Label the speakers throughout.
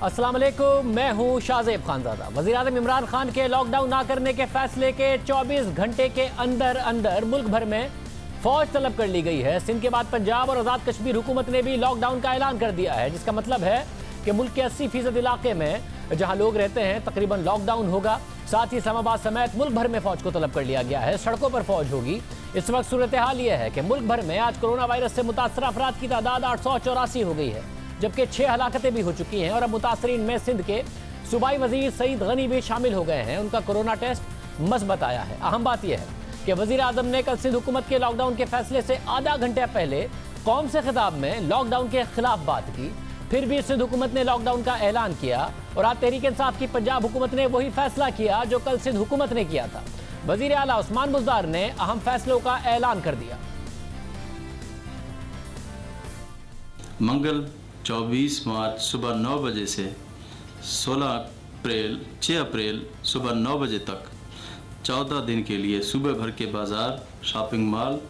Speaker 1: अस्सलाम वालेकुम, मैं हूं शाहजेब खानजादा। वज़ीर-ए-आज़म इमरान खान के लॉकडाउन ना करने के फैसले के 24 घंटे के अंदर अंदर मुल्क भर में फौज तलब कर ली गई है। सिंध के बाद पंजाब और आज़ाद कश्मीर हुकूमत ने भी लॉकडाउन का ऐलान कर दिया है, जिसका मतलब है कि मुल्क के 80% इलाके में जहां लोग रहते हैं तकरीबन लॉकडाउन होगा। साथ ही इस्लामाबाद समेत मुल्क भर में फौज को तलब कर लिया गया है, सड़कों पर फौज होगी। इस वक्त सूरत हाल यह है कि मुल्क भर में आज कोरोना वायरस से मुतासर अफराद की तादाद 884 हो गई है, जबकि 6 हलाकतें भी हो चुकी हैं और अब मुतासरीन में सिंध के सूबाई वजीर सईद गनी भी शामिल हो गए हैं। उनका कोरोना टेस्ट मस्बत आया है। अहम बात यह है कि वजीर आजम ने कल सिंध हुकूमत के लॉकडाउन के फैसले से आधा घंटे पहले कौम से खिताब में लॉकडाउन के खिलाफ बात की। फिर भी सिंध हुकूमत ने लॉकडाउन का ऐलान किया और आज तहरीक इंसाफ की पंजाब हुकूमत ने वही फैसला किया जो कल सिंध हुकूमत ने किया था। वजीर आला उस्मान बुज़दार ने अहम फैसलों का ऐलान कर दिया।
Speaker 2: मंगल 24 मार्च सुबह 9 बजे से 6 अप्रैल सुबह 9 बजे तक 14 दिन के लिए सूबे भर के बाज़ार, शॉपिंग मॉल,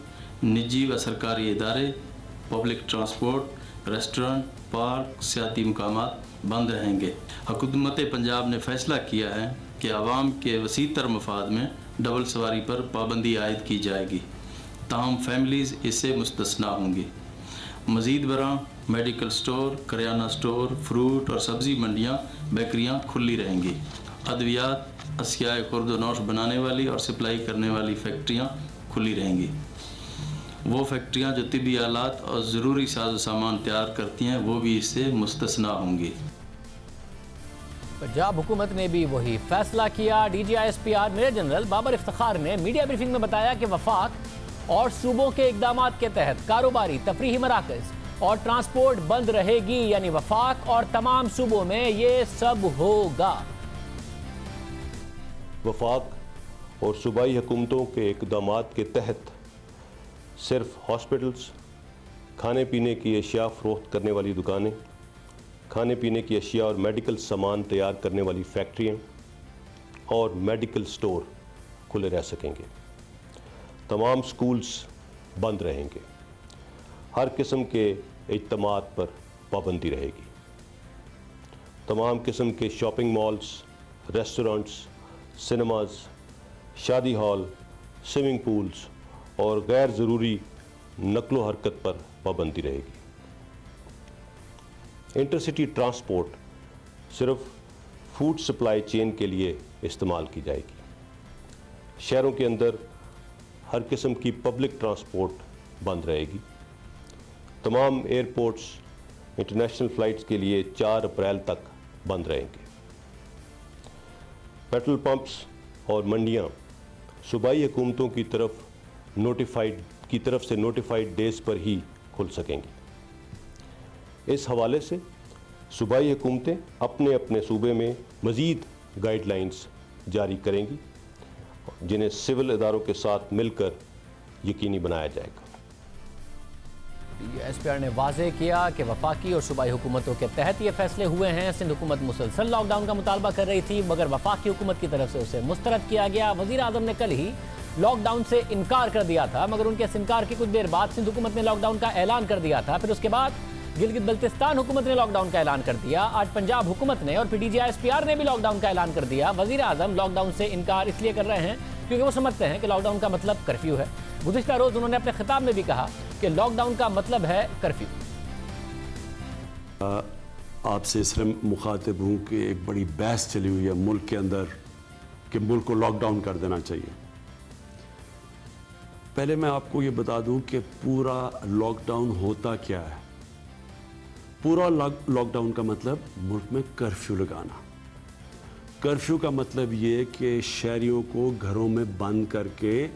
Speaker 2: निजी व सरकारी इदारे, पब्लिक ट्रांसपोर्ट, रेस्टोरेंट, पार्क, सियाती मकामात बंद रहेंगे। हुकूमत पंजाब ने फैसला किया है कि आवाम के वसीतर मफाद में डबल सवारी पर पाबंदी आयद की जाएगी, ताहम फैमिलीज़ इससे मुस्तस्ना होंगी। मज़ीद बरां medical store, kiryana store, fruit और सब्ज़ी मंडियाँ, बेकरियाँ खुली रहेंगी। अद्वियात, अशियाए खुर्द-ओ-नौश बनाने वाली और सप्लाई करने वाली फैक्ट्रियाँ खुली रहेंगी। वो फैक्ट्रियाँ जो तिब्बी आलात और ज़रूरी साजो सामान तैयार करती हैं वो भी इससे मुस्तस्ना होंगी।
Speaker 1: पंजाब हुकूमत ने भी वही फैसला किया। DGISPR major general Babar Iftikhar ने मीडिया ब्रीफिंग में बताया कि वफाक और सूबों के इकदामात के तहत कारोबारी, तफरीही मराकज़ और ट्रांसपोर्ट बंद रहेगी, यानी वफाक और तमाम सूबों में ये सब होगा।
Speaker 3: वफाक और सूबाई हुकूमतों के इकदामात के तहत सिर्फ हॉस्पिटल्स, खाने पीने की अशिया फ़रोख्त करने वाली दुकानें, खाने पीने की अशिया और मेडिकल सामान तैयार करने वाली फैक्ट्रियाँ और मेडिकल स्टोर खुले रह सकेंगे। तमाम स्कूल्स बंद रहेंगे। हर किस्म के इज्तिमात पर पाबंदी रहेगी। तमाम किस्म के शॉपिंग मॉल्स, रेस्टोरेंट्स, सिनेमाज, शादी हॉल, स्विमिंग पूल्स और गैर ज़रूरी नकलो हरकत पर पाबंदी रहेगी। इंटरसिटी ट्रांसपोर्ट सिर्फ फूड सप्लाई चेन के लिए इस्तेमाल की जाएगी। शहरों के अंदर हर किस्म की पब्लिक ट्रांसपोर्ट बंद रहेगी। तमाम एयरपोर्ट्स इंटरनेशनल फ़्लाइट्स के लिए 4 अप्रैल तक बंद रहेंगे। पेट्रोल पंप्स और मंडियां सूबाई हुकूमतों की तरफ से नोटिफाइड डेज पर ही खुल सकेंगी। इस हवाले से सूबाई हुकूमतें अपने अपने सूबे में मज़ीद गाइडलाइंस जारी करेंगी, जिन्हें सिविल इदारों के साथ मिलकर यकीनी बनाया जाएगा।
Speaker 1: DGISPR ने वाज़ेह किया कि वफाकी और सूबाई हुकूमतों के तहत ये फैसले हुए हैं। सिंध हुकूमत मुसलसल लॉकडाउन का मुतालबा कर रही थी, मगर वफाकी हुकूमत की तरफ से उसे मुस्तरद किया गया। वज़ीर आज़म ने कल ही लॉकडाउन से इनकार कर दिया था, मगर उनके इस इनकार की कुछ देर बाद सिंध हुकूमत ने लॉकडाउन का ऐलान कर दिया था। फिर उसके बाद गिलगित बल्तिस्तान हुकूमत ने लॉकडाउन का ऐलान कर दिया। आज पंजाब हुकूमत ने और फिर DGISPR ने भी लॉकडाउन का ऐलान कर दिया। वज़ीर आज़म लॉकडाउन से इनकार इसलिए कर रहे हैं क्योंकि वो समझते हैं कि लॉकडाउन का मतलब कर्फ्यू है। गुज़िश्ता रोज़ उन्होंने अपने खिताब में भी कहा कि लॉकडाउन का मतलब है कर्फ्यू।
Speaker 4: आपसे सिर्फ मुखातिब हूँ कि एक बड़ी बहस चली हुई है मुल्क के अंदर कि मुल्क को लॉकडाउन कर देना चाहिए। पहले मैं आपको ये बता दूँ कि पूरा लॉकडाउन होता क्या है। पूरा लॉकडाउन का मतलब मुल्क में कर्फ्यू लगाना। कर्फ्यू का मतलब ये कि शहरियों को घरों में बंद करके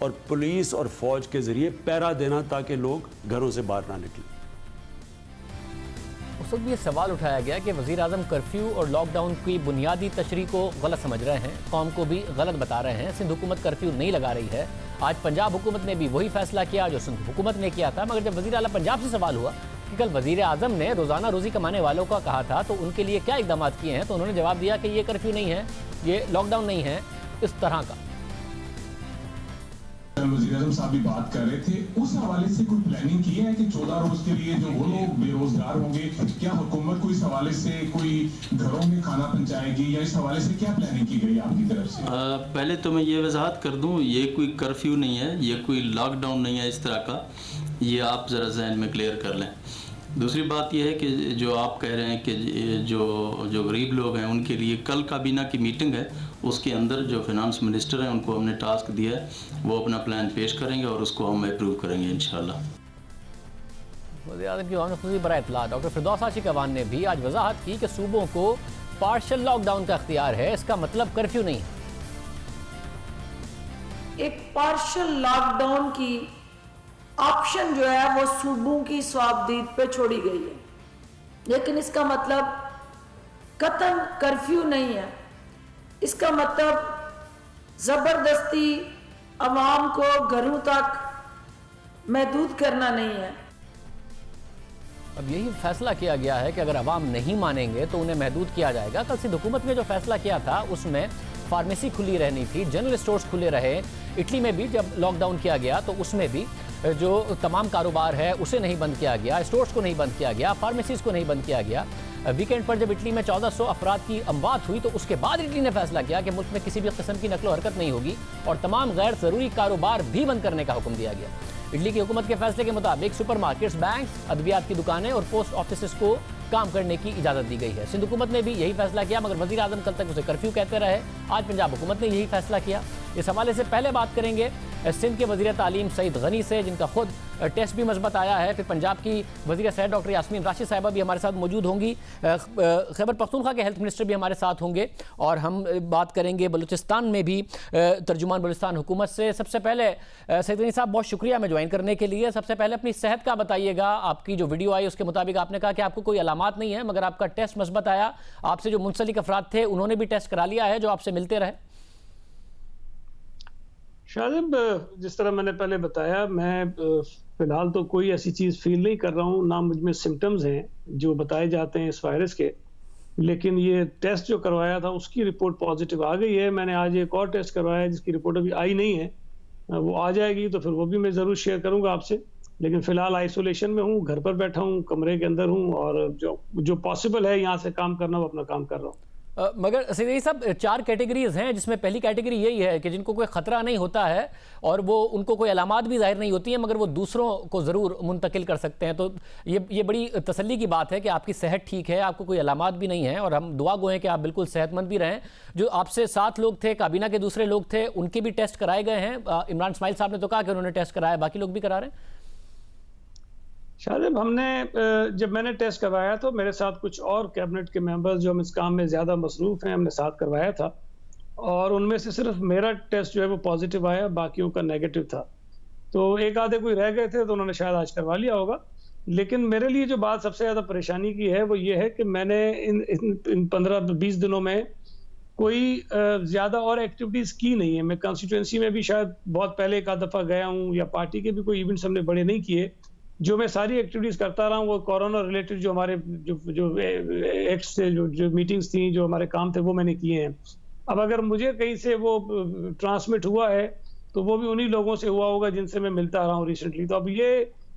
Speaker 4: और पुलिस और फौज के जरिए पहरा देना ताकि लोग घरों से बाहर ना निकलें।
Speaker 1: उस वक्त भी ये सवाल उठाया गया कि वज़ीर आज़म कर्फ्यू और लॉकडाउन की बुनियादी तशरीह को गलत समझ रहे हैं, कौम को भी गलत बता रहे हैं। सिंध हुकूमत कर्फ्यू नहीं लगा रही है। आज पंजाब हुकूमत ने भी वही फैसला किया जो सिंध हुकूमत ने किया था। मगर जब वज़ीर आला पंजाब से सवाल हुआ कि कल वज़ीर आज़म ने रोज़ाना रोज़ी कमाने वालों का कहा था तो उनके लिए क्या इक़दाम किए हैं, तो उन्होंने जवाब दिया कि ये कर्फ्यू नहीं है, ये लॉकडाउन नहीं है, इस तरह का।
Speaker 5: वज़ीर आज़म साहब भी बात कर रहे थे, उस हवाले से कोई प्लानिंग की है कि 14 रोज के लिए जो वो लोग बेरोजगार होंगे, क्या हुकूमत को इस हवाले से कोई घरों में खाना पहुंचाएगी, या इस हवाले से क्या प्लानिंग की गई आपकी तरफ से?
Speaker 2: पहले तो मैं ये वजाहत कर दूं, ये कोई कर्फ्यू नहीं है, ये कोई लॉकडाउन नहीं है इस तरह का, ये आप ज़रा जहन में क्लियर कर लें। दूसरी बात यह है कि जो आप कह रहे हैं कि जो गरीब लोग हैं उनके लिए कल काबीना की मीटिंग है, उसके अंदर जो फाइनेंस मिनिस्टर हैं उनको हमने टास्क दिया है, वो अपना प्लान पेश करेंगे और उसको हम अप्रूव करेंगे इंशाल्लाह।
Speaker 1: वज़ीर-ए-आज़म की खुसूसी बराए इत्तला डॉक्टर फिरदौस आशिक अवान ने भी आज वजाहत की कि सूबों को पार्शल लॉकडाउन का इख्तियार है, इसका मतलब कर्फ्यू नहीं है।
Speaker 6: एक पार्शल लॉकडाउन की ऑप्शन जो है वो सूबों की स्वाबदीद पे छोड़ी गई है, लेकिन इसका मतलब कतन कर्फ्यू नहीं है। इसका मतलब जबरदस्ती अवाम को घरों तक महदूद करना नहीं है।
Speaker 1: अब यही फैसला किया गया है कि अगर अवाम नहीं मानेंगे तो उन्हें महदूद किया जाएगा। कल सिंध हुकूमत ने जो फैसला किया था उसमें फार्मेसी खुली रहनी थी, जनरल स्टोर्स खुले रहे। इटली में भी जब लॉकडाउन किया गया तो उसमें भी जो तमाम कारोबार है उसे नहीं बंद किया गया, स्टोर्स को नहीं बंद किया गया, फार्मेसीज़ को नहीं बंद किया गया। वीकेंड पर जब इटली में 1400 अफराद की अमवात हुई तो उसके बाद इटली ने फैसला किया कि मुल्क में किसी भी किस्म की नकलो हरकत नहीं होगी और तमाम गैर ज़रूरी कारोबार भी बंद करने का हुक्म दिया गया। इटली की हुकूमत के फैसले के मुताबिक सुपरमार्केट्स, बैंक, अद्वियात की दुकानें और पोस्ट ऑफिस को काम करने की इजाज़त दी गई है। सिंध हुकूमत ने भी यही फैसला किया, मगर वज़ीर आज़म कल तक उसे कर्फ्यू कहते रहे। आज पंजाब हुकूमत ने यही फैसला किया। इस हवाले से पहले बात करेंगे सिंध के वज़ीर तालीम सईद गनी से, जिनका खुद टेस्ट भी मजबत आया है। फिर पंजाब की वज़ीर सेहत डॉक्टर यास्मीन राशिद साहिबा भी हमारे साथ मौजूद होंगी। खैबर पख्तूनख्वा के हेल्थ मिनिस्टर भी हमारे साथ होंगे और हम बात करेंगे बलूचिस्तान में भी तर्जुमान बलूचिस्तान हुकूमत से। सबसे पहले सईद गनी साहब, बहुत शुक्रिया हमें ज्वाइन करने के लिए। सबसे पहले अपनी सेहत का बताइएगा। आपकी जो वीडियो आई उसके मुताबिक आपने कहा कि आपको कोई अलामात नहीं है, मगर आपका टेस्ट मजबत आया। आपसे जो मुंसलिक अफराद थे उन्होंने भी टेस्ट करा लिया है जो आपसे मिलते रहे।
Speaker 7: शाहिब, जिस तरह मैंने पहले बताया, मैं फिलहाल तो कोई ऐसी चीज़ फील नहीं कर रहा हूँ, ना मुझ में सिम्टम्स हैं जो बताए जाते हैं इस वायरस के। लेकिन ये टेस्ट जो करवाया था उसकी रिपोर्ट पॉजिटिव आ गई है। मैंने आज एक और टेस्ट करवाया जिसकी रिपोर्ट अभी आई नहीं है, वो आ जाएगी तो फिर वो भी मैं ज़रूर शेयर करूँगा आपसे। लेकिन फ़िलहाल आइसोलेशन में हूँ, घर पर बैठा हूँ, कमरे के अंदर हूँ और जो पॉसिबल है यहाँ से काम करना वो अपना काम कर रहा हूँ।
Speaker 1: मगर सही सब 4 कैटेगरीज हैं, जिसमें पहली कैटेगरी यही है कि जिनको कोई ख़तरा नहीं होता है और वो उनको कोई अलामात भी ज़ाहिर नहीं होती हैं, मगर वो दूसरों को ज़रूर मुंतकिल कर सकते हैं। तो ये बड़ी तसल्ली की बात है कि आपकी सेहत ठीक है, आपको कोई अलामात भी नहीं है और हम दुआ गो हैं कि आप बिल्कुल सेहतमंद भी रहें। जो आपसे 7 लोग थे, काबीना के दूसरे लोग थे, उनके भी टेस्ट कराए गए हैं। इमरान इस्माइल साहब ने तो कहा कि उन्होंने टेस्ट कराया, बाकी लोग भी करा रहे हैं।
Speaker 7: शाहिब, हमने जब मैंने टेस्ट करवाया तो मेरे साथ कुछ और कैबिनेट के मेंबर्स जो हम इस काम में ज़्यादा मसरूफ़ हैं, हमने साथ करवाया था और उनमें से सिर्फ मेरा टेस्ट जो है वो पॉजिटिव आया, बाकियों का नेगेटिव था। तो एक आधे कोई रह गए थे तो उन्होंने शायद आज करवा लिया होगा। लेकिन मेरे लिए जो बात सबसे ज़्यादा परेशानी की है वो ये है कि मैंने इन 15-20 दिनों में कोई ज़्यादा और एक्टिविटीज़ की नहीं है। मैं कॉन्स्टिट्यूंसी में भी शायद बहुत पहले एक आध दफ़ा गया हूँ, या पार्टी के भी कोई इवेंट्स हमने बड़े नहीं किए। जो मैं सारी एक्टिविटीज़ करता रहा हूँ वो कोरोना रिलेटेड जो हमारे जो एक्ट्स थे, जो मीटिंग्स थी, जो हमारे काम थे, वो मैंने किए हैं। अब अगर मुझे कहीं से वो ट्रांसमिट हुआ है तो वो भी उन्हीं लोगों से हुआ होगा जिनसे मैं मिलता रहा हूँ रिसेंटली। तो अब ये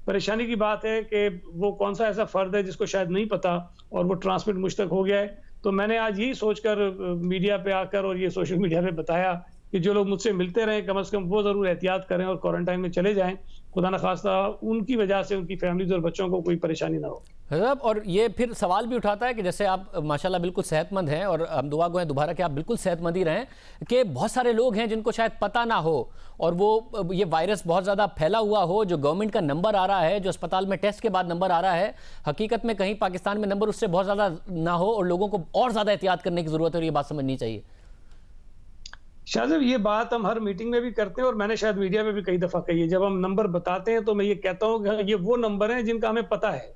Speaker 7: परेशानी की बात है कि वो कौन सा ऐसा फ़र्द है जिसको शायद नहीं पता और वो ट्रांसमिट मुझ तक हो गया है। तो मैंने आज यही सोचकर मीडिया पे आकर और ये सोशल मीडिया पे बताया कि जो लोग मुझसे मिलते रहें कम से कम वो ज़रूर एहतियात करें और क्वारंटाइन में चले जाएं, खुदा न खास्ता उनकी वजह से उनकी फैमिलीज और बच्चों को कोई परेशानी ना हो।
Speaker 1: और ये फिर सवाल भी उठाता है कि जैसे आप माशाल्लाह बिल्कुल सेहतमंद हैं और हम दुआ गो हैं दोबारा कि आप बिल्कुल सेहतमंद ही रहें, कि बहुत सारे लोग हैं जिनको शायद पता ना हो और वो ये वायरस बहुत ज़्यादा फैला हुआ हो, जो गवर्नमेंट का नंबर आ रहा है, जो अस्पताल में टेस्ट के बाद नंबर आ रहा है, हकीकत में कहीं पाकिस्तान में नंबर उससे बहुत ज़्यादा ना हो और लोगों को और ज़्यादा एहतियात करने की ज़रूरत है और ये बात समझनी चाहिए।
Speaker 7: शाहज़ब, ये बात हम हर मीटिंग में भी करते हैं और मैंने शायद मीडिया में भी कई दफ़ा कही है। जब हम नंबर बताते हैं तो मैं ये कहता हूँ कि ये वो नंबर हैं जिनका हमें पता है,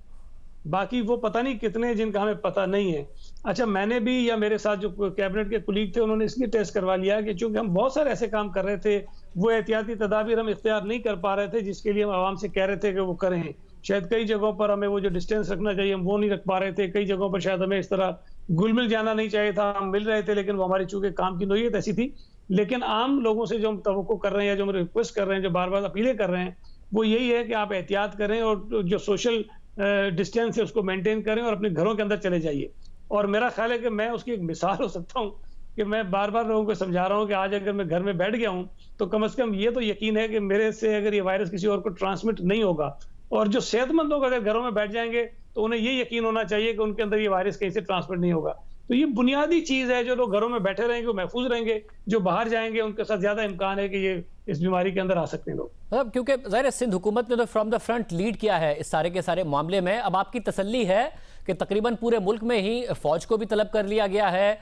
Speaker 7: बाकी वो पता नहीं कितने हैं जिनका हमें पता नहीं है। अच्छा, मैंने भी या मेरे साथ जो कैबिनेट के कुलीग थे उन्होंने इसलिए टेस्ट करवा लिया कि चूंकि हम बहुत सारे ऐसे काम कर रहे थे, वो एहतियाती तदाबीर हम इख्तियार नहीं कर पा रहे थे जिसके लिए हम आवाम से कह रहे थे कि वो करें। शायद कई जगहों पर हमें वो जो डिस्टेंस रखना चाहिए हम वो नहीं रख पा रहे थे। कई जगहों पर शायद हमें इस तरह घुल मिल जाना नहीं चाहिए था, हम मिल रहे थे लेकिन वो हमारी चूंकि काम की नोयत ऐसी थी लेकिन आम लोगों से जो हम तवक्को कर रहे हैं या जो हम रिक्वेस्ट कर रहे हैं, जो बार बार अपीलें कर रहे हैं, वो यही है कि आप एहतियात करें और जो सोशल डिस्टेंस है उसको मेंटेन करें और अपने घरों के अंदर चले जाइए। और मेरा ख्याल है कि मैं उसकी एक मिसाल हो सकता हूँ कि मैं बार बार लोगों को समझा रहा हूँ कि आज अगर मैं घर में बैठ गया हूँ तो कम से कम ये तो यकीन है कि मेरे से अगर ये वायरस किसी और को ट्रांसमिट नहीं होगा। और जो सेहतमंद लोग अगर घरों में बैठ जाएंगे तो उन्हें ये यकीन होना चाहिए कि उनके अंदर ये वायरस कहीं से ट्रांसमिट नहीं होगा। तो ये बुनियादी चीज है, जो लोग घरों में बैठे रहेंगे वो महफूज रहेंगे, जो बाहर जाएंगे उनके साथ ज्यादा इम्कान है कि ये इस बीमारी के अंदर आ सकते हैं लोग।
Speaker 1: मतलब क्योंकि ज़ाहिर सिंध हुकूमत ने तो फ्रॉम द फ्रंट लीड किया है इस सारे के सारे मामले में। अब आपकी तसल्ली है कि तकरीबन पूरे मुल्क में ही फौज को भी तलब कर लिया गया है।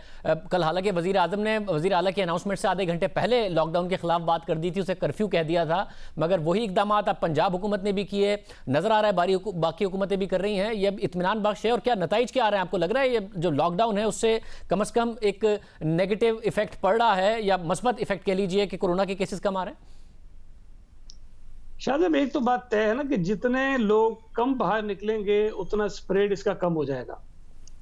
Speaker 1: कल हालांकि वज़ीर आज़म ने वज़ीर आला के अनाउंसमेंट से आधे घंटे पहले लॉकडाउन के खिलाफ बात कर दी थी, उसे कर्फ्यू कह दिया था, मगर वही इकदाम अब पंजाब हुकूमत ने भी किए, नजर आ रहा है बाकी हुकूमतें भी कर रही हैं। ये इत्मीनान बख्श है। और क्या नताइज क्या आ रहे हैं? आपको लग रहा है ये जो लॉकडाउन है उससे कम से कम एक नेगेटिव इफेक्ट पड़ रहा है या मस्बत इफेक्ट कह लीजिए कि कोरोना के केसेस कम आ रहे हैं?
Speaker 7: शायद एक तो बात तय है ना कि जितने लोग कम बाहर निकलेंगे उतना स्प्रेड इसका कम हो जाएगा।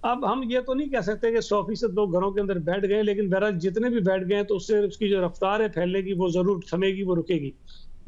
Speaker 7: अब हम ये तो नहीं कह सकते कि 100% लोग घरों के अंदर बैठ गए, लेकिन बहरहाल जितने भी बैठ गए तो उससे उसकी जो रफ्तार है फैलने की वो जरूर थमेगी, वो रुकेगी।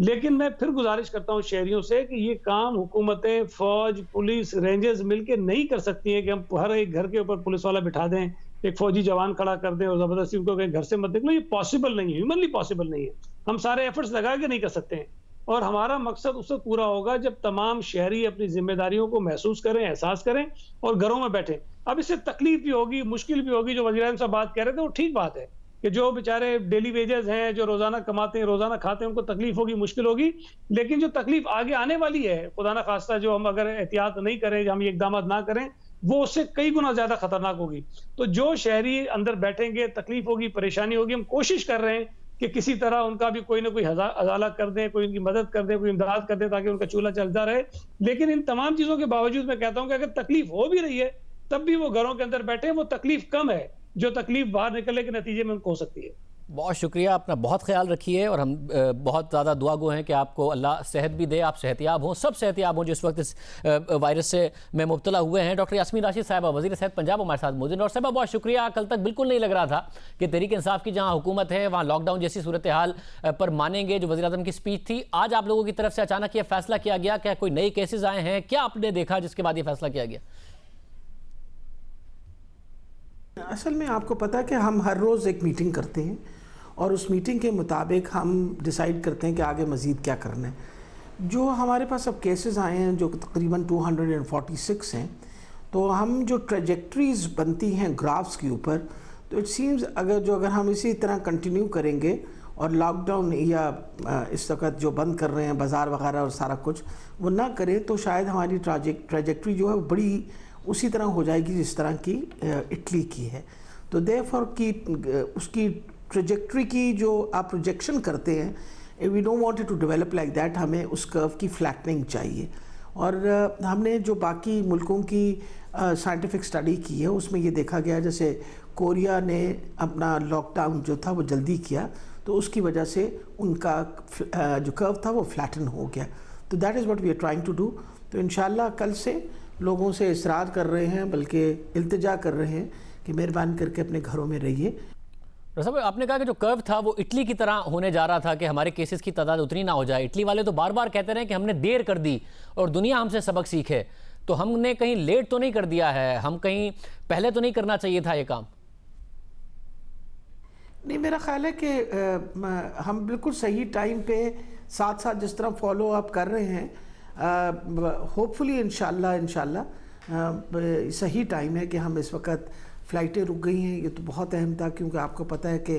Speaker 7: लेकिन मैं फिर गुजारिश करता हूँ शहरियों से कि ये काम हुकूमतें, फौज, पुलिस, रेंजर्स मिलकर नहीं कर सकती हैं कि हम हर एक घर के ऊपर पुलिस वाला बिठा दें, एक फौजी जवान खड़ा कर दें और जबरदस्ती उनको कहीं घर से मत निकलो। ये पॉसिबल नहीं है, ह्यूमनली पॉसिबल नहीं है। हम सारे एफर्ट्स लगा के नहीं कर सकते हैं। और हमारा मकसद उससे पूरा होगा जब तमाम शहरी अपनी जिम्मेदारियों को महसूस करें, एहसास करें और घरों में बैठें। अब इससे तकलीफ भी होगी, मुश्किल भी होगी। जो वज़ीर-ए-आज़म साहब बात कह रहे थे वो ठीक बात है कि जो बेचारे डेली वेजेस हैं, जो रोजाना कमाते हैं, रोजाना खाते हैं, उनको तकलीफ होगी, मुश्किल होगी। लेकिन जो तकलीफ आगे आने वाली है, खुदा ना खास्ता जो हम अगर एहतियात नहीं करें, हम ये इकदाम ना करें, वो उससे कई गुना ज्यादा खतरनाक होगी। तो जो शहरी अंदर बैठेंगे, तकलीफ होगी, परेशानी होगी। हम कोशिश कर रहे हैं कि किसी तरह उनका भी कोई ना कोई हज़ाला कर दें, कोई उनकी मदद कर दें, कोई इमदाद कर दें ताकि उनका चूल्हा चलता रहे। लेकिन इन तमाम चीजों के बावजूद मैं कहता हूं कि अगर तकलीफ हो भी रही है तब भी वो घरों के अंदर बैठे, वो तकलीफ कम है जो तकलीफ बाहर निकलने के नतीजे में उनको हो सकती है।
Speaker 1: बहुत शुक्रिया, अपना बहुत ख्याल रखिए और हम बहुत ज़्यादा दुआगो हैं कि आपको अल्लाह सेहत भी दे, आप सेहतियाब हों, सब सेहतियाब हों जो इस वक्त इस वायरस से में मुब्तला हुए हैं। डॉक्टर यास्मीन राशिद साहिबा, वज़ीर सेहत पंजाब, हमारे साथ मौजूद। और साहिबा बहुत शुक्रिया। कल तक बिल्कुल नहीं लग रहा था कि तहरीक इंसाफ की जहाँ हुकूमत है वहाँ लॉकडाउन जैसी सूरत हाल पर मानेंगे, जो वज़ीर आज़म की स्पीच थी। आज आप लोगों की तरफ से अचानक यह फैसला किया गया, क्या कोई नए केसेस आए हैं? क्या आपने देखा जिसके बाद ये फैसला किया गया?
Speaker 8: असल में आपको पता है कि हम हर रोज़ एक मीटिंग करते हैं और उस मीटिंग के मुताबिक हम डिसाइड करते हैं कि आगे मज़ीद क्या करना है। जो हमारे पास अब केसेस आए हैं जो तकरीबन 246 हैं, तो हम जो ट्रेजेक्ट्रीज बनती हैं ग्राफ्स के ऊपर, तो इट सीम्स अगर हम इसी तरह कंटिन्यू करेंगे और लॉकडाउन या इस वक्त जो बंद कर रहे हैं बाज़ार वगैरह और सारा कुछ वो ना करें, तो शायद हमारी ट्रेजेक्ट्री जो है वो बड़ी उसी तरह हो जाएगी जिस तरह की इटली की है। तो देयरफॉर की उसकी ट्रेजेक्ट्री की जो आप प्रोजेक्शन करते हैं, we don't want it to develop like that. हमें उस कर्व की फ्लैटनिंग चाहिए। और हमने जो बाकी मुल्कों की साइंटिफिक स्टडी की है उसमें ये देखा गया, जैसे कोरिया ने अपना लॉकडाउन जो था वो जल्दी किया तो उसकी वजह से उनका जो कर्व था वो फ्लैटन हो गया। तो that is what we are trying to do. तो इंशाल्लाह कल से लोगों से इसरार कर रहे हैं, बल्कि इल्तिजा कर रहे हैं कि मेहरबानी करके अपने घरों में रहिए।
Speaker 1: साहब आपने कहा कि जो कर्व था वो इटली की तरह होने जा रहा था कि हमारे केसेस की तादाद उतनी ना हो जाए। इटली वाले तो बार बार कहते रहे कि हमने देर कर दी और दुनिया हमसे सबक सीखे, तो हमने कहीं लेट तो नहीं कर दिया है? हम कहीं पहले तो नहीं करना चाहिए था ये काम?
Speaker 8: नहीं, मेरा ख्याल है कि हम बिल्कुल सही टाइम पे साथ साथ जिस तरह फॉलो अप कर रहे हैं, होपफुली इंशाल्लाह सही टाइम है कि हम इस वक्त फ़्लाइटें रुक गई हैं। ये तो बहुत अहम था क्योंकि आपको पता है कि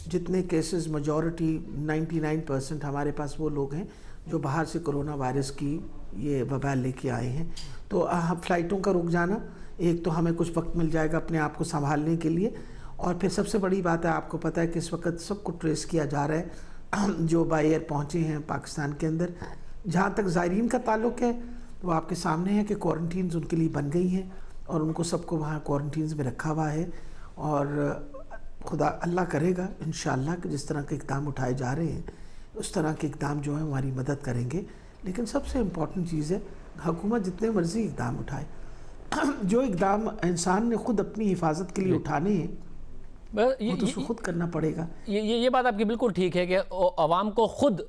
Speaker 8: जितने केसेस मेजॉरिटी 99% हमारे पास वो लोग हैं जो बाहर से कोरोना वायरस की ये वबा लेके आए हैं। तो फ़्लाइटों का रुक जाना, एक तो हमें कुछ वक्त मिल जाएगा अपने आप को संभालने के लिए, और फिर सबसे बड़ी बात है आपको पता है कि इस वक्त सबको ट्रेस किया जा रहा है जो बाय एयर पहुँचे हैं पाकिस्तान के अंदर। जहाँ तक ज़ायरीन का ताल्लुक़ है वो आपके सामने है कि क्वारंटीन्स उनके लिए बन गई हैं और उनको सबको वहाँ क्वारंटीन्स में रखा हुआ है। और खुदा अल्लाह करेगा इंशाअल्लाह कि जिस तरह के इक़दाम उठाए जा रहे हैं उस तरह के इक़दाम जो है हमारी मदद करेंगे। लेकिन सबसे इम्पॉर्टेंट चीज़ है हुकूमत जितने मर्ज़ी इक़दाम उठाए, जो इक़दाम इंसान ने ख़ुद अपनी हिफाजत के लिए उठाने हैं वो तो उसको खुद करना पड़ेगा।
Speaker 1: ये बात आपकी बिल्कुल ठीक है कि आवाम को खुद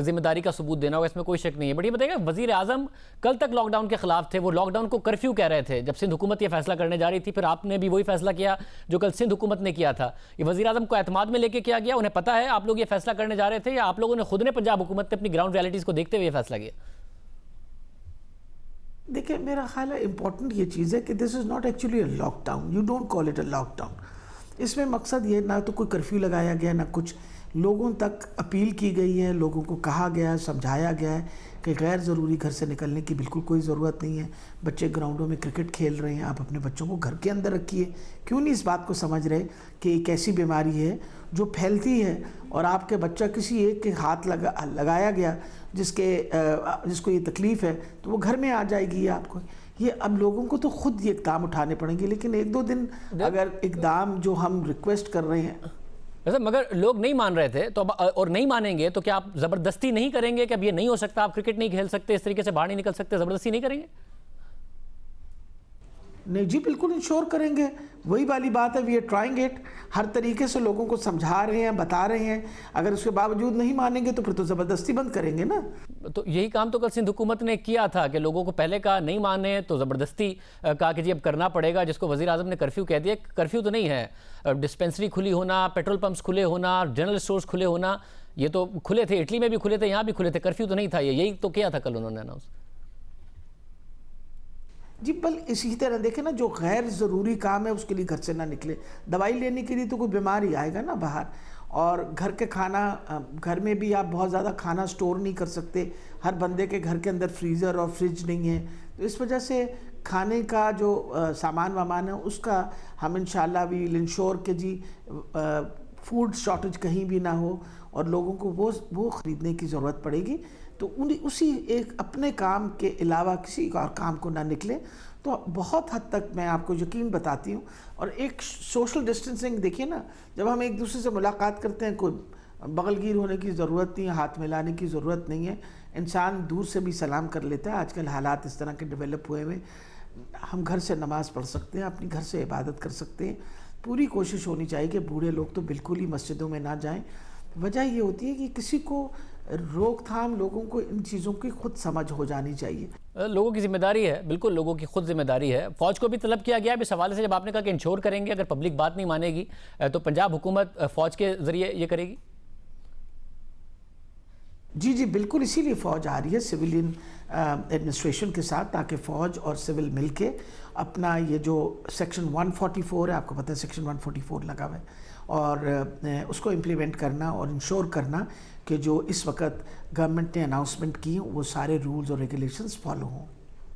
Speaker 1: जिम्मेदारी का सबूत देना होगा, इसमें कोई शक नहीं है। बट ये बताइएगा, वजीर आजम कल तक लॉकडाउन के खिलाफ थे, वो लॉकडाउन को कर्फ्यू कह रहे थे जब सिंध हुकूमत ये फैसला करने जा रही थी, फिर आपने भी वही फैसला किया जो कल सिंध हुकूमत ने किया था। ये वजीर आजम को एतमाद में लेके किया गया, उन्हें पता है आप लोग ये फैसला करने जा रहे थे, या आप लोगों ने खुद ने पंजाब हुकूमत ने अपनी ग्राउंड रियलिटीज को देखते हुए ये फैसला किया?
Speaker 8: देखिए, मेरा ख्याल है इम्पॉर्टेंट ये चीज़ है कि this is not actually a lockdown, you don't call it a lockdown. इसमें मकसद ये, ना तो कोई कर्फ्यू लगाया गया, ना कुछ, लोगों तक अपील की गई है, लोगों को कहा गया है, समझाया गया है कि गैर ज़रूरी घर से निकलने की बिल्कुल कोई ज़रूरत नहीं है। बच्चे ग्राउंडों में क्रिकेट खेल रहे हैं, आप अपने बच्चों को घर के अंदर रखिए। क्यों नहीं इस बात को समझ रहे कि एक ऐसी बीमारी है जो फैलती है, और आपके बच्चा किसी एक के हाथ लगाया गया जिसको ये तकलीफ़ है, तो वो घर में आ जाएगी आपको। ये अब लोगों को तो खुद ये इक़दाम उठाने पड़ेंगे, लेकिन 1-2 दिन अगर इक़दाम जो हम रिक्वेस्ट कर रहे हैं,
Speaker 1: वैसे मगर लोग नहीं मान रहे थे तो अब, और नहीं मानेंगे तो क्या आप ज़बरदस्ती नहीं करेंगे कि अब ये नहीं हो सकता, आप क्रिकेट नहीं खेल सकते, इस तरीके से बाहर नहीं निकल सकते, ज़बरदस्ती नहीं करेंगे?
Speaker 8: नहीं जी, बिल्कुल इंश्योर करेंगे। वही वाली बात है, वी आर ट्राइंग इट, हर तरीके से लोगों को समझा रहे हैं, बता रहे हैं। अगर उसके बावजूद नहीं मानेंगे तो फिर तो ज़बरदस्ती बंद करेंगे ना।
Speaker 1: तो यही काम तो कल सिंध हुकूमत ने किया था कि लोगों को पहले कहा नहीं माने तो ज़बरदस्ती कहा कि जी अब करना पड़ेगा, जिसको वज़ीर आज़म ने कर्फ्यू कह दिया। कर्फ्यू तो नहीं है, डिस्पेंसरी खुली होना, पेट्रोल पंप्स खुले होना, जनरल स्टोर्स खुले होना, ये तो खुले थे, इटली में भी खुले थे, यहाँ भी खुले थे, कर्फ्यू तो नहीं था। यही तो किया था कल उन्होंने अनाउंस।
Speaker 8: जी, बल इसी तरह देखें ना, जो गैर ज़रूरी काम है उसके लिए घर से ना निकले। दवाई लेने के लिए तो कोई बीमार ही आएगा ना बाहर, और घर के खाना, घर में भी आप बहुत ज़्यादा खाना स्टोर नहीं कर सकते, हर बंदे के घर के अंदर फ्रीज़र और फ्रिज नहीं है, तो इस वजह से खाने का जो सामान वामान है उसका हम इंशाल्लाह वी विल इंश्योर कि जी फूड शॉर्टेज कहीं भी ना हो, और लोगों को वो ख़रीदने की ज़रूरत पड़ेगी तो उसी एक अपने काम के अलावा किसी और काम को ना निकले। तो बहुत हद तक मैं आपको यकीन बताती हूँ। और एक सोशल डिस्टेंसिंग देखिए ना, जब हम एक दूसरे से मुलाकात करते हैं, कोई बगलगीर होने की ज़रूरत नहीं है, हाथ मिलाने की ज़रूरत नहीं है, इंसान दूर से भी सलाम कर लेता है। आजकल हालात इस तरह के डेवलप हुए हैं, हम घर से नमाज़ पढ़ सकते हैं, अपनी घर से इबादत कर सकते हैं। पूरी कोशिश होनी चाहिए कि बूढ़े लोग तो बिल्कुल ही मस्जिदों में ना जाएं। वजह ये होती है कि किसी को रोकथाम, लोगों को इन चीज़ों की खुद समझ हो जानी चाहिए।
Speaker 1: लोगों की जिम्मेदारी है, बिल्कुल लोगों की खुद जिम्मेदारी है। फ़ौज को भी तलब किया गया है इस हवाले से, जब आपने कहा कि इंश्योर करेंगे, अगर पब्लिक बात नहीं मानेगी तो पंजाब हुकूमत फ़ौज के ज़रिए ये करेगी।
Speaker 8: जी जी बिल्कुल, इसीलिए फ़ौज आ रही है सिविलियन एडमिनिस्ट्रेशन के साथ, ताकि फ़ौज और सिविल मिलके अपना ये जो सेक्शन 144 है, आपको पता है सेक्शन 144 लगा हुआ है, और उसको इम्प्लीमेंट करना और इंश्योर करना कि जो इस वक्त गवर्नमेंट ने अनाउंसमेंट की वो सारे रूल्स और रेगुलेशंस फॉलो हों।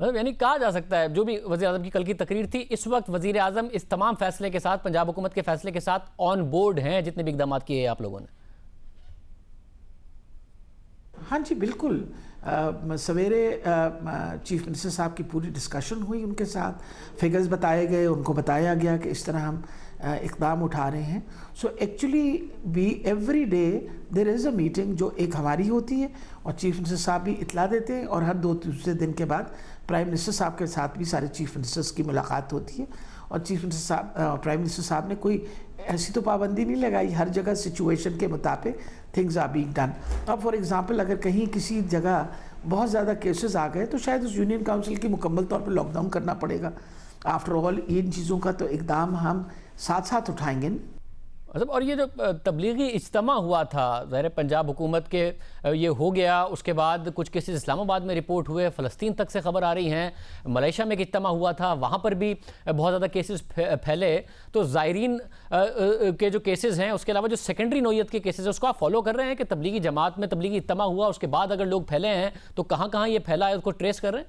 Speaker 1: मतलब यानी कहा जा सकता है, जो भी वज़ीर आज़म की कल की तकरीर थी, इस वक्त वज़ीर आज़म इस तमाम फैसले के साथ, पंजाब हुकूमत के फैसले के साथ ऑन बोर्ड हैं, जितने भी इक़दाम किए आप लोगों ने।
Speaker 8: हाँ जी बिल्कुल, सवेरे चीफ मिनिस्टर साहब की पूरी डिस्कशन हुई, उनके साथ फिगर्स बताए गए, उनको बताया गया कि इस तरह हम इक़दाम उठा रहे हैं। So actually we every day there is a meeting जो एक हमारी होती है, और चीफ मिनिस्टर साहब भी इतला देते हैं, और हर 2-3 दिन के बाद प्राइम मिनिस्टर साहब के साथ भी सारे चीफ मिनिस्टर्स की मुलाकात होती है। और चीफ मिनिस्टर साहब, प्राइम मिनिस्टर साहब ने कोई ऐसी तो पाबंदी नहीं लगाई, हर जगह सिचुएशन के मुताबिक थिंग्स आर बीइंग डन। अब फॉर एग्जांपल अगर कहीं किसी जगह बहुत ज़्यादा केसेस आ गए तो शायद उस यूनियन काउंसिल की मुकम्मल तौर पर लॉकडाउन करना पड़ेगा। आफ्टर ऑल इन चीज़ों का तो इक़दाम हम साथ साथ उठाएंगे।
Speaker 1: और ये जो तबलीगी इज्तिमा हुआ था, ज़ाहिर पंजाब हुकूमत के ये हो गया, उसके बाद कुछ केसेस इस्लामाबाद में रिपोर्ट हुए, फ़लस्तीन तक से ख़बर आ रही हैं, मलेशिया में एक इज्तिमा हुआ था, वहाँ पर भी बहुत ज़्यादा केसेस फैले। तो ज़ायरीन के जो केसेस हैं, उसके अलावा जो सेकेंडरी नौइयत के केसेस हैं, उसको आप फॉलो कर रहे हैं कि तबलीगी जमात में तबलीगी इज्तिमा हुआ, उसके बाद अगर लोग फैले हैं तो कहाँ कहाँ ये फैला है, उसको ट्रेस कर रहे हैं?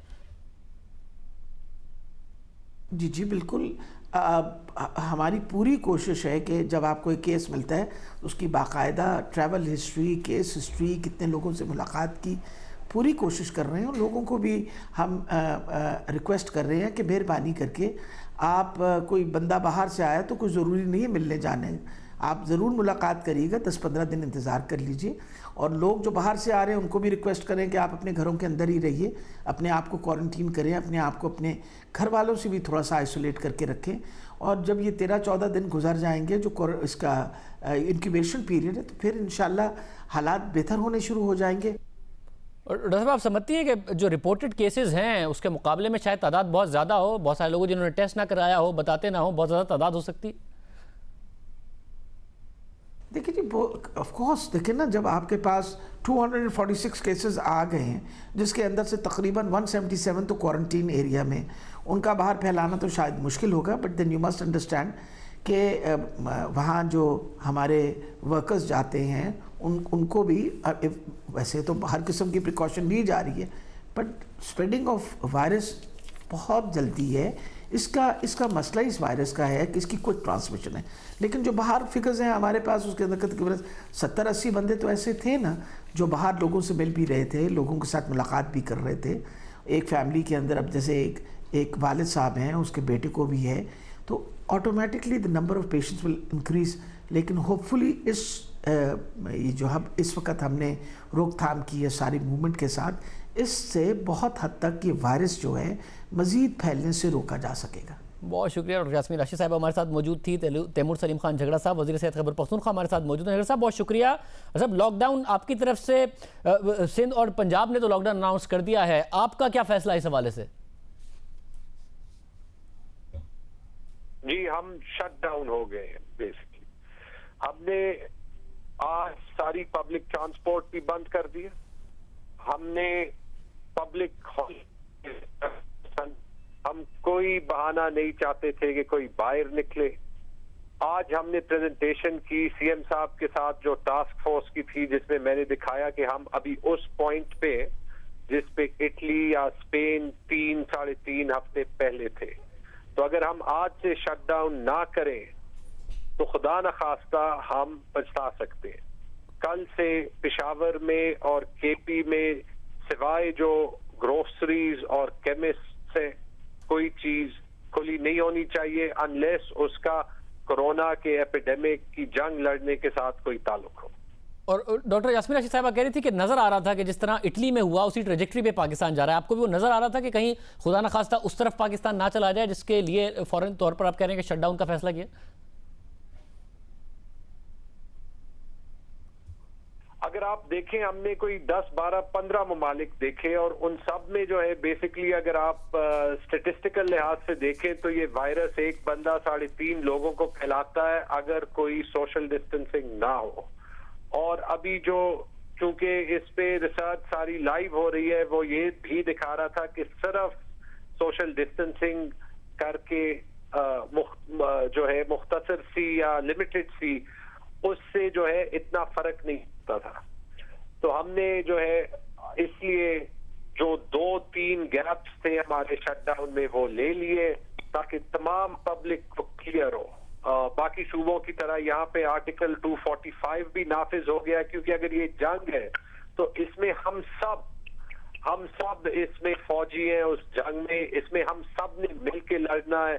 Speaker 8: जी जी बिल्कुल, हमारी पूरी कोशिश है कि जब आपको एक केस मिलता है उसकी बाकायदा ट्रैवल हिस्ट्री, केस हिस्ट्री, कितने लोगों से मुलाकात की, पूरी कोशिश कर रहे हैं। और लोगों को भी हम रिक्वेस्ट कर रहे हैं कि मेहरबानी करके आप, कोई बंदा बाहर से आया तो कोई ज़रूरी नहीं है मिलने जाने, आप ज़रूर मुलाकात करिएगा, 10-15 दिन इंतज़ार कर लीजिए। और लोग जो बाहर से आ रहे हैं उनको भी रिक्वेस्ट करें कि आप अपने घरों के अंदर ही रहिए, अपने आप को क्वारंटीन करें, अपने आप को अपने घर वालों से भी थोड़ा सा आइसोलेट करके रखें। और जब ये 13-14 दिन गुजर जाएंगे जो इसका इंक्यूबेशन पीरियड है, तो फिर इंशाल्लाह हालात बेहतर होने शुरू हो जाएंगे।
Speaker 1: और डॉक्टर साहब, आप समझती हैं कि जो रिपोर्टेड केसेस हैं उसके मुकाबले में शायद तादाद बहुत ज़्यादा हो, बहुत सारे लोगों जिन्होंने टेस्ट ना कराया हो, बताते ना हो, बहुत ज़्यादा तादाद हो सकती?
Speaker 8: देखिए जी, ऑफ कोर्स देखिए ना, जब आपके पास 246 केसेस आ गए हैं, जिसके अंदर से तकरीबन 177 तो क्वारंटीन एरिया में, उनका बाहर फैलाना तो शायद मुश्किल होगा, but then you must understand कि वहाँ जो हमारे वर्कर्स जाते हैं उनको भी वैसे तो हर किस्म की प्रिकॉशन ली जा रही है, बट स्प्रेडिंग ऑफ वायरस बहुत जल्दी है। इसका मसला इस वायरस का है कि इसकी क्विक ट्रांसमिशन है। लेकिन जो बाहर फिगर्स हैं हमारे पास, उसके अंदर तकरीबन 70-80 बंदे तो ऐसे थे ना जो बाहर लोगों से मिल भी रहे थे, लोगों के साथ मुलाकात भी कर रहे थे। एक फैमिली के अंदर अब जैसे एक वालिद साहब हैं, उसके बेटे को भी है, तो automatically the number of patients will increase. लेकिन होपफुली ये जो हम इस वक्त हमने रोकथाम की है सारी मूवमेंट के साथ, इससे बहुत हद तक ये वायरस जो है मज़ीद फैलने से रोका जा सकेगा।
Speaker 1: बहुत शुक्रिया। डॉक्टर यास्मीन राशिद साहब हमारे साथ मौजूद थी। तैमूर सलीम खान झगड़ा साहब, वज़ीर सेहत खैबर पख्तूनख्वा हमारे साथ मौजूद हैं। झगड़ा साहब, बहुत शुक्रिया। सब लॉकडाउन आपकी तरफ से, सिंध और पंजाब ने तो लॉकडाउन अनाउंस कर दिया है, आपका क्या फैसला इस हवाले से?
Speaker 9: जी, हम शट डाउन हो गए हैं बेसिकली। हमने आज सारी पब्लिक ट्रांसपोर्ट भी बंद कर दिया। हमने पब्लिक हम कोई बहाना नहीं चाहते थे कि कोई बाहर निकले। आज हमने प्रेजेंटेशन की सीएम साहब के साथ जो टास्क फोर्स की थी, जिसमें मैंने दिखाया कि हम अभी उस पॉइंट पे जिस पे इटली या स्पेन 3-3.5 हफ्ते पहले थे। तो अगर हम आज से शट डाउन ना करें तो खुदा न खास्ता हम पछता सकते हैं। कल से पेशावर में और केपी में सिवाय जो ग्रोसरीज और केमिस्ट से कोई चीज खुली नहीं होनी चाहिए अनलेस उसका कोरोना के एपिडेमिक की जंग लड़ने के साथ कोई ताल्लुक हो।
Speaker 1: और डॉक्टर यास्मीन राशिद साहब कह रही थी कि नजर आ रहा था कि जिस तरह इटली में हुआ उसी ट्रेजेक्टरी पे पाकिस्तान जा रहा है। आपको भी वो नजर आ रहा था कि कहीं खुदा न खास्ता उस तरफ पाकिस्तान ना चला जाए, जिसके लिए फौरन तौर पर आप कह रहे हैं कि शटडाउन का फैसला किया?
Speaker 9: अगर आप देखें, हमने कोई 10, 12, 15 ममालिक देखे और उन सब में जो है बेसिकली अगर आप स्टेटिस्टिकल लिहाज से देखें तो ये वायरस एक बंदा 3.5 लोगों को फैलाता है अगर कोई सोशल डिस्टेंसिंग ना हो। और अभी जो चूंकि इस पे रिसर्च सारी लाइव हो रही है, वो ये भी दिखा रहा था कि सिर्फ सोशल डिस्टेंसिंग करके जो है मुख्तसर सी या लिमिटेड सी, उससे जो है इतना फर्क नहीं होता था। तो हमने जो है इसलिए जो 2-3 गैप्स थे हमारे शटडाउन में वो ले लिए ताकि तमाम पब्लिक को क्लियर हो। बाकी सूबों की तरह यहाँ पे आर्टिकल 245 भी नाफिज हो गया, क्योंकि अगर ये जंग है तो इसमें हम सब इसमें फौजी हैं उस जंग में, इसमें हम सब ने मिलके लड़ना है,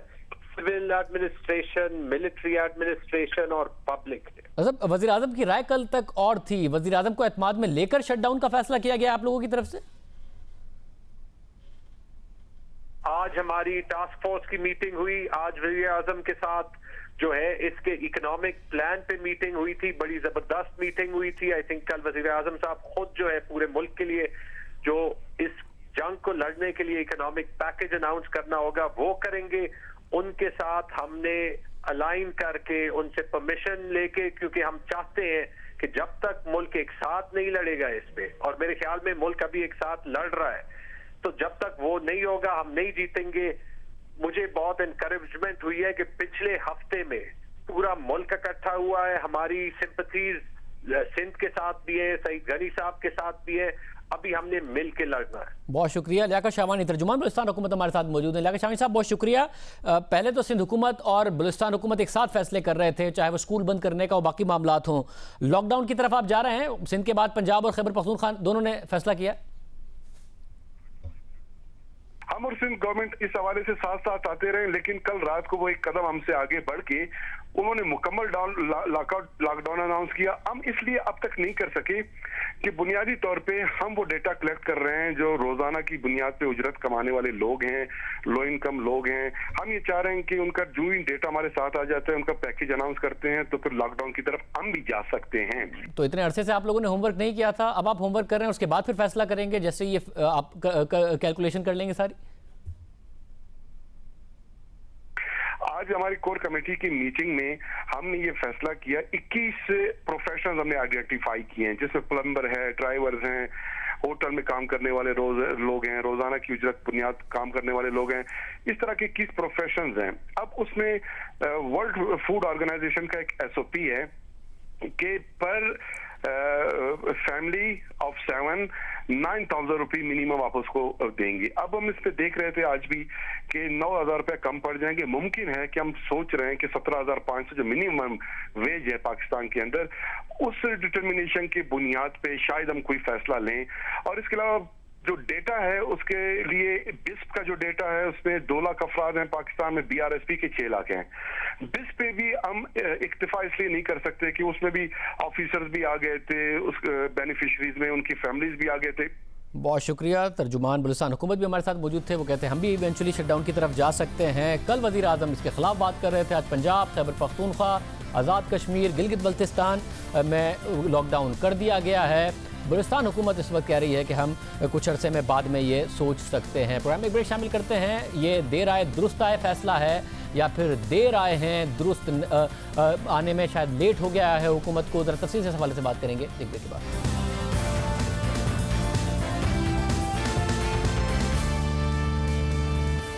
Speaker 9: सिविल एडमिनिस्ट्रेशन, मिलिट्री एडमिनिस्ट्रेशन और पब्लिक ने।
Speaker 1: वजीर आजम की राय कल तक और थी, वजीर आजम को एतमाद में लेकर शटडाउन का फैसला किया गया आप लोगों की तरफ से?
Speaker 9: आज हमारी टास्क फोर्स की मीटिंग हुई, आज वजीर आजम के साथ जो है इसके इकोनॉमिक प्लान पे मीटिंग हुई थी, बड़ी जबरदस्त मीटिंग हुई थी। आई थिंक कल वजीर आजम साहब खुद जो है पूरे मुल्क के लिए जो इस जंग को लड़ने के लिए इकोनॉमिक पैकेज अनाउंस करना होगा वो करेंगे। उनके साथ हमने अलाइन करके उनसे परमिशन लेके, क्योंकि हम चाहते हैं कि जब तक मुल्क एक साथ नहीं लड़ेगा इस पे, और मेरे ख्याल में मुल्क अभी एक साथ लड़ रहा है, तो जब तक वो नहीं होगा हम नहीं जीतेंगे। मुझे बहुत एनकरेजमेंट हुई है कि पिछले हफ्ते में पूरा मुल्क इकट्ठा हुआ है, हमारी सिंपैथीज सिंध के साथ भी है, सईद गनी साहब के साथ भी है, अभी हमने मिल के लड़ना है।
Speaker 1: बहुत शुक्रिया। लियाकत शाहवानी, तर्जुमान बलूचिस्तान हुकूमत हमारे साथ मौजूद है। लियाकत शाहवानी साहब बहुत शुक्रिया। पहले तो सिंध हुकूमत और बलूचिस्तान हुकूमत एक साथ फैसले कर रहे थे, चाहे वो स्कूल बंद करने का और बाकी मामलात हों। लॉकडाउन की तरफ आप जा रहे हैं, सिंध के बाद पंजाब और खैबर पख्तूनख्वा दोनों ने फैसला किया।
Speaker 9: हम
Speaker 10: हम और सिंध गवर्नमेंट इस हवाले से साथ साथ आते रहे, लेकिन कल रात को वो एक कदम हमसे आगे बढ़ के उन्होंने मुकम्मल लॉकडाउन अनाउंस किया। हम इसलिए अब तक नहीं कर सके कि बुनियादी तौर पे हम वो डेटा कलेक्ट कर रहे हैं जो रोजाना की बुनियाद पे उजरत कमाने वाले लोग हैं, लो इनकम लोग हैं। हम ये चाह रहे हैं कि उनका जो ही डेटा हमारे साथ आ जाता है, उनका पैकेज अनाउंस करते हैं, तो फिर लॉकडाउन की तरफ हम भी जा सकते हैं।
Speaker 1: तो इतने अरसे से आप लोगों ने होमवर्क नहीं किया था, अब आप होमवर्क कर रहे हैं, उसके बाद फिर फैसला करेंगे जैसे ये आप कैलकुलेशन कर लेंगे सारी?
Speaker 10: आज हमारी कोर कमेटी की मीटिंग में हमने ये फैसला किया, 21 प्रोफेशनल हमने आइडेंटिफाई किए हैं, जिसमें प्लम्बर है, ड्राइवर्स हैं, होटल में काम करने वाले लोग हैं, रोजाना की उजरत बुनियाद काम करने वाले लोग हैं। इस तरह के 21 प्रोफेशंस हैं। अब उसमें वर्ल्ड फूड ऑर्गेनाइजेशन का एक SOP है कि पर फैमिली ऑफ 7 9,000 रुपये मिनिमम आप उसको देंगे। अब हम इस पे देख रहे थे आज भी कि 9,000 रुपये कम पड़ जाएंगे। मुमकिन है कि हम सोच रहे हैं कि 17,500 जो मिनिमम वेज है पाकिस्तान के अंदर, उस डिटर्मिनेशन की बुनियाद पे शायद हम कोई फैसला लें। और इसके अलावा जो डेटा है उसके लिए बिस्प का जो डेटा है उसमें 2 लाख अफराद हैं पाकिस्तान में, BRSP के 6 लाख हैं। बिस्प पे भी हम इक्तिफा इसलिए नहीं कर सकते कि उसमें भी ऑफिसर्स भी आ गए थे, उस बेनिफिशरीज में उनकी फैमिलीज भी आ गए थे।
Speaker 1: बहुत शुक्रिया। तर्जुमान बलूचिस्तान हुकूमत भी हमारे साथ मौजूद थे, वो कहते हैं हम भी इवेंचुअली शटडाउन की तरफ जा सकते हैं। कल वज़ीर आज़म इसके खिलाफ बात कर रहे थे, आज पंजाब, खैबर पख्तूनख्वा, आज़ाद कश्मीर, गिलगित बल्तिस्तान में लॉकडाउन कर दिया गया है। बलूचिस्तान हुकूमत इस वक्त कह रही है कि हम कुछ अरसे में बाद में ये सोच सकते हैं। प्रोग्राम में ब्रेक शामिल करते हैं। ये देर आए दुरुस्त आए फैसला है या फिर देर आए हैं दुरुस्त आने में शायद लेट हो गया है हुकूमत को, ज़रा तफसील से इस हवाले से बात करेंगे एक ब्रेक के बाद।